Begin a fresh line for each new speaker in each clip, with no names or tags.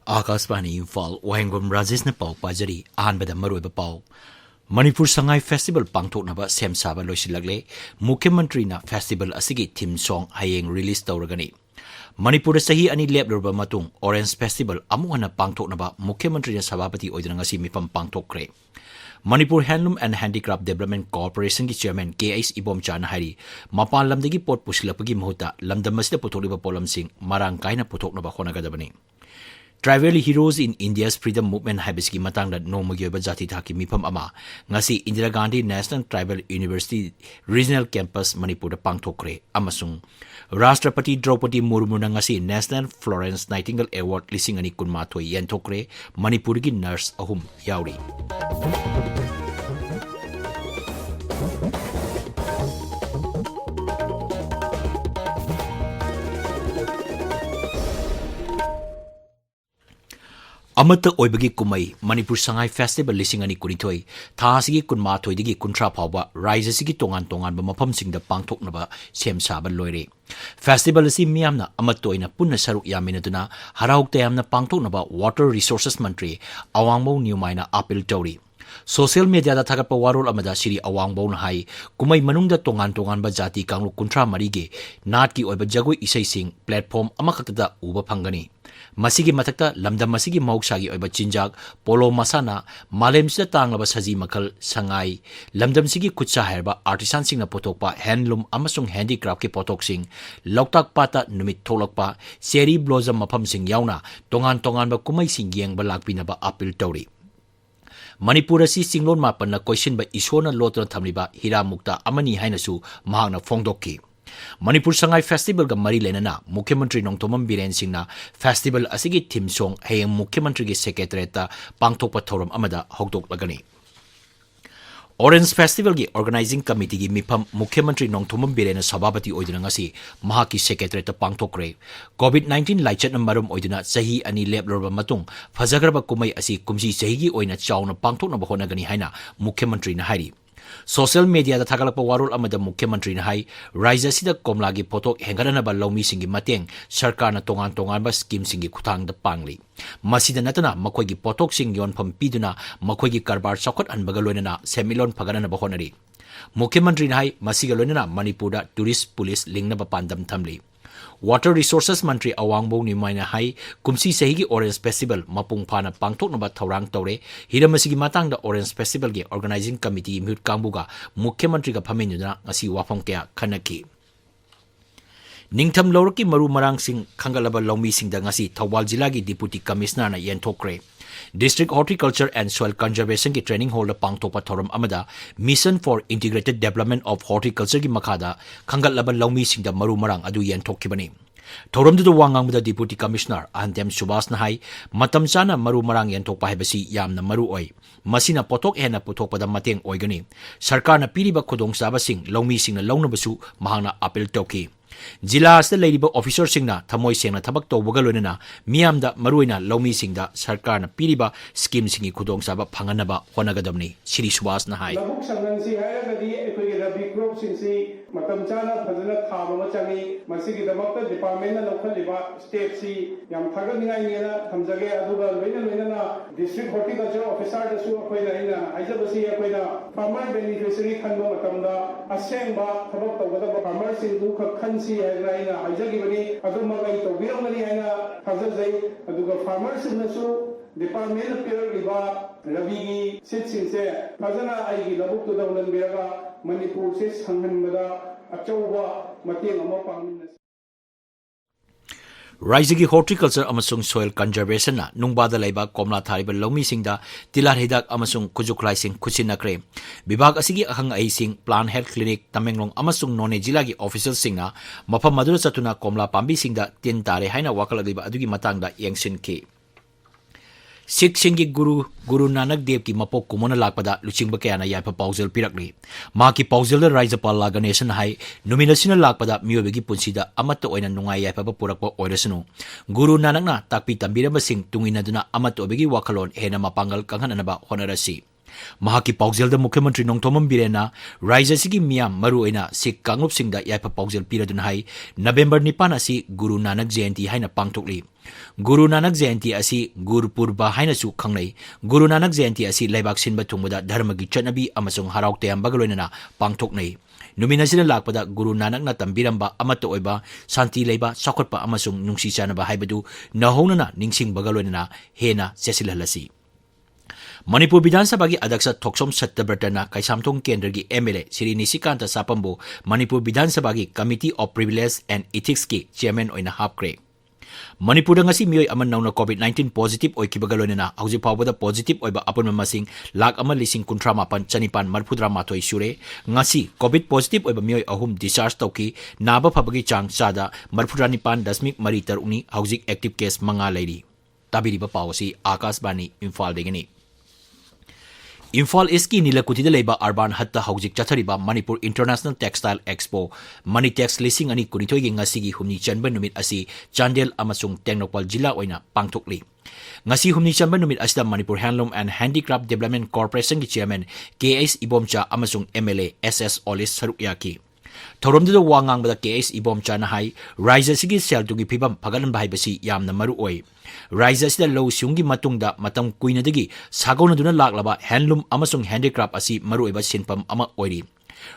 Akasbani Imphal Wahengbam Rajesh na pau pajari ahanbada maroiba pau Manipur Sangai Festival pangthoknaba sem saba loisilagle Mukhyamantri na festival asigi theme song hayeng release tawragani Manipur sahi ani leplurba matung Orange Festival amuhana pangthoknaba Mukhyamantri na sabapati oidana ngasi mifam pangthokre Manipur Handloom and Handicraft Development Corporation ki chairman KH Ibomcha na hari mapan lamdagi pot pusilapagi mahuta lamdamasida puthokliba polamsing marang kaina puthoknaba honagadabani Tribal Heroes in India's Freedom Movement haibisiki matangda nomagyoba jati thaki mifam ama ngasi Indira Gandhi National Tribal University Regional Campus Manipur da pangthokre amasung Rashtrapati Draupadi Murmu na ngasi National Florence Nightingale Award lising ani kunmathoi yanthokre Manipur gi nurse ahum yauri Amata oibagi kumai Manipur Sangai Festival lising ani kunithoi thasigi kunmathoi digi kuntra phawba rise sigi tongan ba mafam singda pangthoknaba sem saba loire Festival asi miyamna amatoina punna saruk yaminaduna haraukta yamna pangthoknaba Water Resources Mantri Awangmo Newmaina appeal tawri Social media da thagapa warol amada siri Awangbo na hai kumai manungda tongan ba jati kanglu kuntra marige nat ki oiba jagoi isai sing platform amakata uba phangani Masigi matakta lamdam masigi mauksagi oiba chinjak polo masana malem sida tanglaba saji makal sangai lamdam sigi kutsa herba artisan sing na potokpa handloom amasung handicraft ki potok sing loktak pata numit tholakpa cherry blossom mafam sing yauna tongan ba kumai sing yengba lakpinaba appeal tawri Manipur asi singlon mapan na question ba isona lotna thamliba hira mukta amani hainasu mahakna phongdokki Manipur Sangai Festival ga mari lenana Mukhyamantri Nongthomam Biren Singna Festival asigi theme song hayeng Mukhyamantri gi secretariat ta pangthokpa thoram amada hokdok lagani Orange Festival gi organizing committee gi mifam Mukhyamantri Nongthomam Biren sabapati oiduna ngasi mahaki secretariat ta pangthokre COVID-19 laichat na marum oiduna sahi ani leplorba matung phajagraba kumai asi kumsi sahi gi oina chawna pangthokna bahona gani haina Mukhyamantri na hari Social media da thagalakpa warol amada Mukhyamantri na hai raija sida komlagi photo hengaranaba lawmi singi mateng sarkar na tongan ba scheme singi khuthang da pangli masida natana makoi gi potok sing yonpham piduna makoi gi karbar chakot anbaga loinana semilon phagana ba honari Mukhyamantri na hai masiga loinana Manipur da tourist police lingna ba pandam thamli Water Resources Mantri Awangbo Newmaina hai kumsi sehigi Orange Festival mapung phana pangthoknaba thaurang tawre hiramasigi matangda Orange Festival gi organizing committee mute kangbuga Mukhyamantri ga phaminuna ngasi wafam kya khanaki Ningtham lorki maru marang sing khangalaba lawmi singda ngasi Thawbal Jilla gi Deputy Commissioner na yenthokre District Horticulture and Soil Conservation ki training hall pangthokpa thoram amada Mission for Integrated Development of Horticulture ki makhada khangalaba lawmi singda maru marang adu yenthokibani Thoram du wangang da Deputy Commissioner Antem Subhas na hai matam chana maru marang yenthokpa haibasi yamna maru oi masina potok hena puthokpada mateng oigani sarkar na piriba khudong saba sing lawmi singna lawnabasu mahangna appeal tawki Jilla as the lady officer singna Tamoy Singna Tabak to Bogalona, Miamda Maruina, Lomi Singda, Sarkar, Piriba, Skim Singi Kudong Saba, Panganaba, Honagadamni, Siri Swas Nahai. Matamchana, Pazana, Tamachani, Masiki, the Mokta Department of Local State C, Yam Tagana, Tamzage, Aduba, Vena, District Horticulture Officer, the Suaquina, Isabasi, Aquina, Farmer Beneficiary Kando Matamda, Asemba, Tabak, Farmers in Luka Kansi, Raina, Ajagibani, Adumagai, Tobiramani, Hazazai, Aduga Farmers in the Su. Department of Pure Riva, Ravi, sits in there, Pazana, I give a book to the Ulanbera, Manipur sits Hangamada, Achowa, Matin Amopang. Rising Horticulture Amasung Soil Conservation na Nungbada Laiba Komla Thariba Lomi Singda Tilar Hidak Amasung Kujuklai Sing Kusinakre Bibag Asigi Ahang Aising Plan Health Clinic Tamenglong Amasung None Jilagi Official Singna Mapa Madura Satuna Komla Pambi Singda Tintare Haina Wakaladiba Adugi Matangda Yangsin K Sikh Singhi Guru Nanak Dev ki mapok kumona lakpada luchingba kaya na yaipa pauzil pirakli. Maki pauzil da Raijapal Ganesan hai nominasina lakpada miyobegi punsida amato oina nungai yaipa purakpa oirasunu. Guru Nanak na takpi tambiramba sing tungina duna amato obegi wakalon hena mapangal kanghananaba honarasi. Mahaki pauzil da Mukhyamantri Nongthomam Birena Raijasigi miyam maruina Sikh Kanglup Singda yaipa pauzil piradun hai November 9 asi Guru Nanak Jayanti haina pangthokli. Guru Nanak Jayanti asi Guru Purba haina su khangnai. Guru Nanak Jayanti asi laibak sinba thungbada dharmagi chatnabi amasung harauk tayamba galoinana pangthoknai. Numinasina lakpada Guru Nanak na tambiramba amato oiba santi leiba sakotpa amasung nungsi chanaba haibadu nahonana ningsing bagaloinana hena sesilhalasi. Manipur Vidhan Sabha ki Adaksa Thoksom Satyabrata Kaisamthong Kendra ki MLA Sri Nisikanta Sapambu Manipur Vidhan Sabha ki Committee of Privilege and Ethics ki Chairman oina hapkre. Manipur ngasi miyoi aman nauna COVID-19 positive oikibagaloina hauji pawbada positive oiba apunma masing lakh ama lising kuntra mapan chanipan marpudra mathoi sure ngasi COVID positive oiba miyoi ahum discharge tauki naba phabagi chang sada marpudra nipan dasmik mari taruni hauji active case manga leiri tabiriba pawasi Akashbani Imphal degani. Imphal Eastki Nilakutida Leba Urban Hatta Haujik Chathariba Manipur International Textile Expo Manitex Lising Ani Kunitoy Ngasigi Humni Chanba Numit Asi Chandel Amasung Technopal Jila Oina Pangtukli. Ngasi Humni Chanba Numit Asda Manipur Handloom and Handicraft Development Corporation ki Chairman KS Ibomcha Amasung MLA SS Olis Sarukyaki. Thoromda Wangang Bada KS Ibomcha na hai Raija Sigi Sel Tugi Pibam Pagalan Bahibasi Yamna Maru Oi. Raija sida low syungi matungda matam kuinadagi sagona duna laklaba handloom amasung handicraft asi maruiba sinpam ama oiri.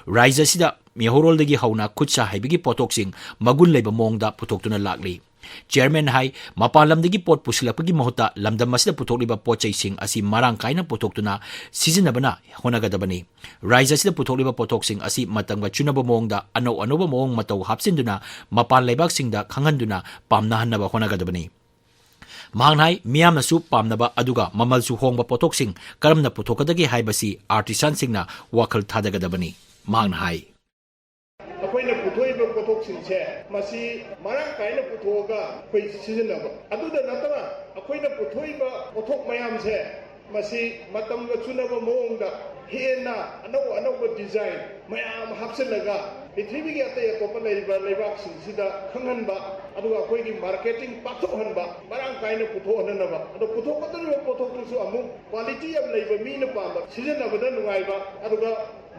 Raija sida mihorol dagi hauna kutsa haibigi potoksing magun leba mongda putoktuna lakli. Chairman hai mapalam dagi pot pusilapagi mahota lamdam masida putokliba pochai sing asi marang kaina putoktuna sizinabana honagadabani. Raija sida putokliba potoksing asi matangba chunaba mongda anoba mong matau hapsinduna mapal lebak singda khanganduna pamnahanaba honagadabani. Mahangnai miyam na su pamnaba aduga mamal su hongba potoksing karamna putokadagi haibasi artisan singna wakal thadagadabani. Mahangnai
akoina puthoi ba potoksing se masi marang kaina puthoga koi sizinaba aduda natara akoina puthoi ba potok mayam se masi matam ga chunaba moongda hena anau design mayam hapselaga Pithribi ki ate atopa leibak sida khanghanba aduga koi ki marketing pathohanba marang kaina puthohanaba adu puthokadari pothok su amu quality of leiba mi na pamba sizinabada nungaiba aduga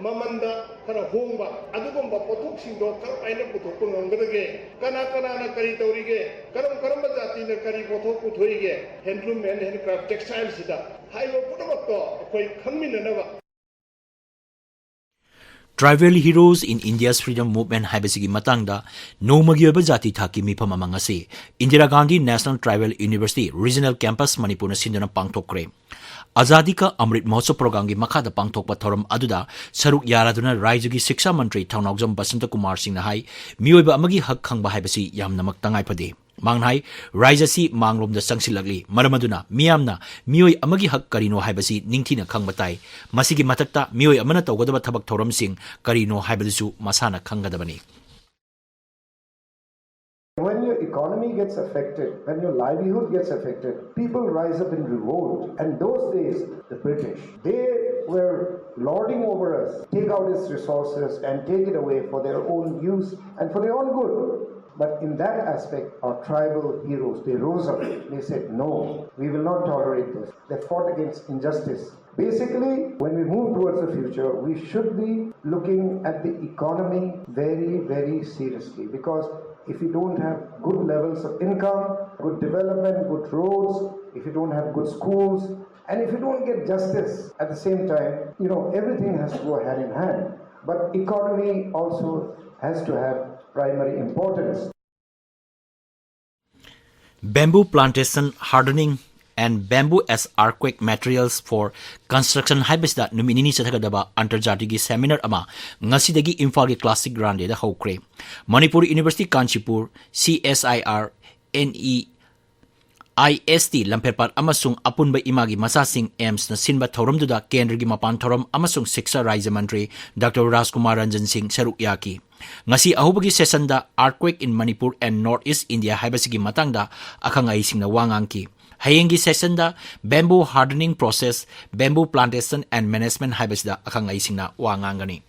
mamanda kara hongba adugomba pothok singdo kaina puthok ngamgadage kana na kari taurige karam jati na kari pothok puthoige handloom and handcraft textile sida haiba pudamakto koi khangminanaba.
Tribal Heroes in India's Freedom Movement haibasigi matangda nomagi oba jati thaki mifam amangasi Indira Gandhi National Tribal University Regional Campus Manipur na sindana pangthokre. Azadi ka Amrit Mahotsav program gi makhada pangthokpa thoram aduda saruk yaraduna Raijagi Shiksha Mantri Thaunagjam Basanta Kumar Singh na hai mioiba amagi hak khangba haibasi yamnamak tangai phade. Mangnai Raijasi manglom da sangsilagli maramaduna miyamna mioi amagi hak karino haibasi ningthina khangbatai masigi matakta mioi amana tawgadaba thabak thoram sing karino haibalisu masana khangadabani.
When your economy gets affected, when your livelihood gets affected, people rise up in revolt. And those days, the British, they were lording over us, take out its resources and take it away for their own use and for their own good. But in that aspect, our tribal heroes, they rose up. They said, no, we will not tolerate this. They fought against injustice. Basically, when we move towards the future, we should be looking at the economy very, very seriously. Because if you don't have good levels of income, good development, good roads, if you don't have good schools, and if you don't get justice at the same time, everything has to go hand in hand. But economy also has to have primary importance.
Bamboo plantation hardening and bamboo as earthquake materials for construction haibasda numinini sathagadaba antarjatigi seminar ama ngasidagi Imphal gi classic grande da hokre. Manipuri University Kanchipur CSIR NE IST Lamperpat amasung apunba imagi masasing AIMS na sinba thoramduda kendra gi mapan thoram amasung Shiksha Raija Mantri Dr. Rajkumar Ranjan Singh Sarukyaki. Ngasi ahubagi session da earthquake in Manipur and Northeast India haibasigi matangda akhangai singna wangangki. Hayengi session da bamboo hardening process, bamboo plantation and management haibasida akang aisingna wangangani.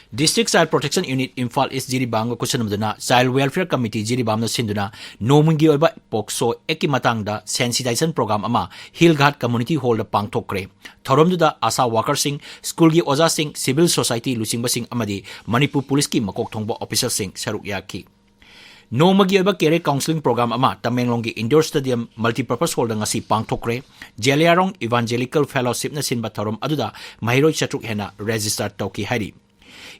District Child Protection Unit Imphal East Jiribam kusanamduna Child Welfare Committee Jiribam na sinduna nomungi oiba pokso eki matangda sensitization program ama Hillghat Community Hall da pangthokre. Thoromduda asa worker sing, school gi oja sing, civil society lusingba sing amadi Manipur Police ki makok thongba officer sing saruk yaki. Nomagi oiba career counseling program ama Tamenglong gi Indoor Stadium Multipurpose Hall da ngasi pangthokre. Jeliarong Evangelical Fellowship na sinba thorom aduda mahiroi chatruk hena register tauki hari.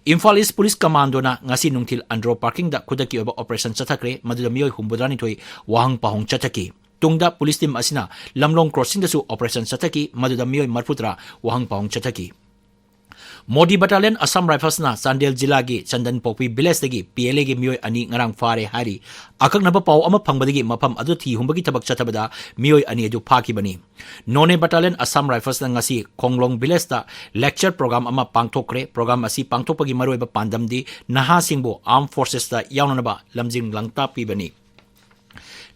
Imphal East Police Commando na ngasi nungtil andro parking da kudaki oba operation chathakre maduda miyoi humbudrani thoi wahang pahong chathaki. Tungda police team asina lamlong crossing da su operation chathaki maduda miyoi marputra wahang pahong chathaki. Modi Battalion Assam Rifles na Sandel Jila gi Chandan Pokpi Village dagi PLA gi miyoi ani ngarang fare hari akak naba pau ama phangbadagi mapam adu thi humbagi tabak chathabada miyoi ani adu phaki bani. None Battalion Assam Rifles na ngasi Konglong Village da lecture program ama pangthokre. Program asi pangthokpagi maroiba pandamdi naha singbo Armed Forces da yawnanaba lamjing langta pi bani.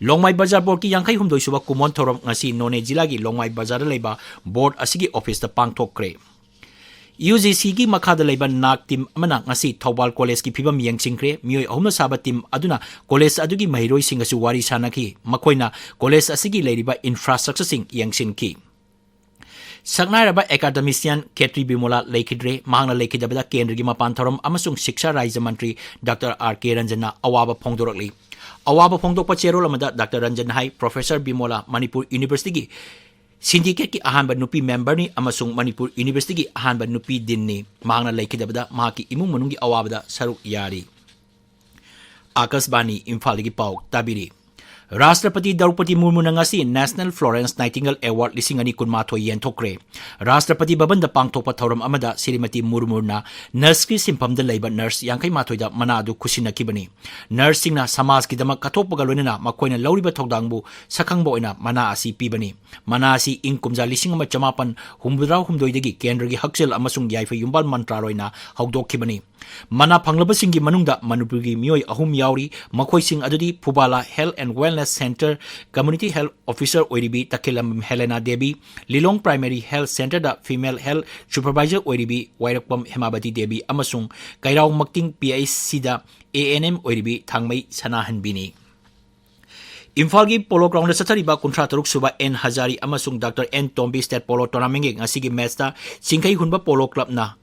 Longmai Bazar Board ki yangkai humdoi suba kumon thorom ngasi None Jila gi Longmai Bazar leba board asigi office da pangthokre. UGC ki makhada leba nak team amana ngasi Thobal College ki phibam yengsingkre miyoi ahumna saba team aduna college adugi mahiroi singasu wari sanaki makoina college asigi leiriba infrastructure sing yengsinki. Saknairaba academician Ketri Bimola Lekidre Mahangna Lekidabada Kendrigi Mapantharom amasung Shiksha Raja Mantri Dr. R.K. Ranjana awaba phongdorakli. Awaba phongdokpa cherol amada Dr. Ranjan hai Professor Bimola Manipur University ki Syndicate ki ahanba nupi member ni amasung Manipur University ki ahanba nupi din ni mahangna laikidabada mahaki imung manungi awabada saruk yari. Akasbani Imphal gi pau tabiri. Rashtrapati Draupadi Murmu na ngasi National Florence Nightingale Award lisingani kunmathoi yenthokre. Rashtrapati Bhavan da pangthokpa thoram amada Srimati Murmu na nurse ki simpam da leiba nurse yangkai mathoi da mana adu khusinakibani. Nurse singna samaj ki damak kathokpaga loinana makoina lauriba thodangbu sakhangba oina mana asi pibani. Mana asi ing kumja lising ama chamapan humbudraw humdoidagi kendra gi hakchel amasung yaifa yumbal mantraroina hawdokkibani. Mana phanglabasing gi manungda Manipur gi miyoi ahum yauri makhoi sing adudi Phubala Health and Wellness Center Community Health Officer Oiribi Takilam Helena Devi, Lilong Primary Health Center da Female Health Supervisor Oiribi Wairakpam Hemabati Devi amasung Kairao Makting PIC da ANM Oiribi Thangmai Sanahan Bini. Imphal gi Polo Ground da sathariba kunthra taruk suba N Hazari amasung Dr. N Tombi State Polo Tournament gi ngasigi match da Singkai Hunba Polo Club na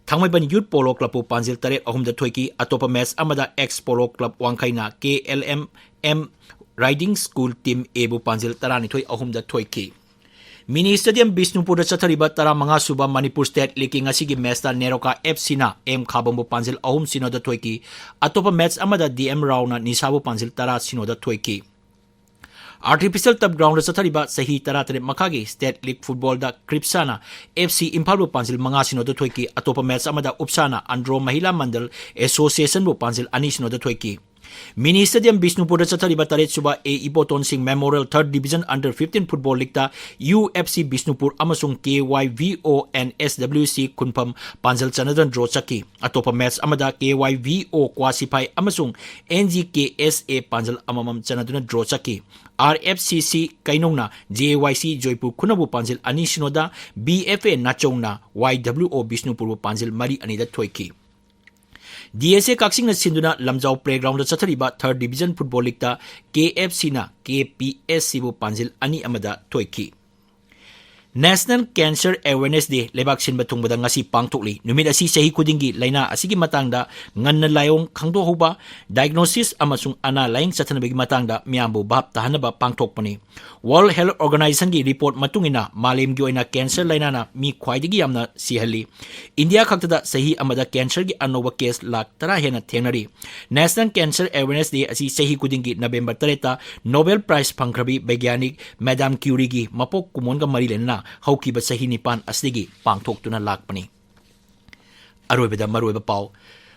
Thangmaiban Youth Polo Club pu Panjil Taret ahum da thoiki atopa match amada X Polo Club Wangkhaina KLM Riding School Team Ebu Panjil Tarani thoi ahum da thoiki. Mini Stadium Bisnupur da chathariba tara manga suba Manipur State League ngasigi match da Neroka FC na M Khabambu Panjil ahum sino da thoiki atopa match amada DM Rao na Nisabu Panjil tara sino da thoiki. Artificial Turf Ground Sathariba Sahi Taratare Makagi State League Football da Kripsana FC Imphal Panjil Manga Sino da Thoiki Atopa Match Amada Upsana Andro Mahila Mandal Association bu Panjil Ani Sino da Thoiki. Mini Stadium Bisnupur Sathariba Taret Suba A Iboton Singh Memorial 3rd Division Under 15 Football League da UFC Bisnupur amasung KYVO and SWC Kunpam Panjil Chanadan Draw Chaki Atopa Match Amada KYVO Kwasify amasung NGKSA Panjil Amamam Chanaduna Draw Chaki. RFCC Kainongna JYC Joypur Kunabu Panjil Ani Sinoda BFA Nachongna YWO Bisnupur Panjil Mari Anida Thoiki. DSA Kaksing na Sinduna Lamjau Playground Chathariba 3rd Division Football League ta KFC na KPSC bu Panjil Ani Amada Thoiki. National Cancer Awareness Day lebak sinba tungbada ngasi pangthokli numit asi sahi kudingi laina asigi matangda nganna layong khangdohuba diagnosis amasung ana laing sathanabigi matangda miyambu bhap tahanaba pangthokpani. World Health Organization gi report matungina malim gi oina cancer laina na mi khwaidigi yamna sihali. India khaktada sahi amada cancer gi anoba case lak tara hena thengnari. National Cancer Awareness Day asi sahi kudingi November 3 ta Nobel Prize phangkhrabi Vaigyanik Madam Curie gi mapok kumonga mari lenna Haukiba sahi nipan asdigi pangthok tuna lakpani. Aroibada maroiba pau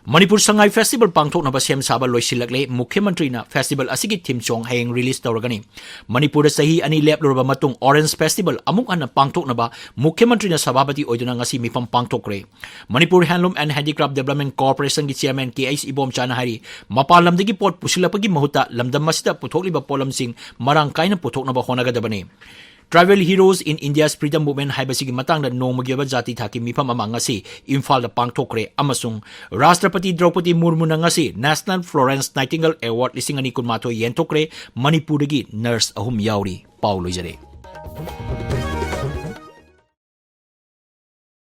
Manipur Sangai Festival pangthoknaba sem saba loisilakle Mukhyamantri na festival asigi theme song hayeng release tawragani. Manipur da sahi ani leplurba matung Orange Festival amuk anna pangthoknaba Mukhyamantri na sababati oiduna ngasi mifam pangthokre. Manipur Handloom and Handicraft Development Corporation gi chairman KH Ibom Chana hari mapalamdagi pot pusilapagi mahuta lamdam masida puthokliba polamsing marang kaina puthoknaba honagadabani. Tribal Heroes in India's Freedom Movement haibasigi matangda nongmagiba jati thaki mifam ama ngasi Imphal da pangthokre amasung Rashtrapati Draupadi Murmu na ngasi National Florence Nightingale Award 2018 yentokre Manipur gi nurse ahum yauri Paulo Jare.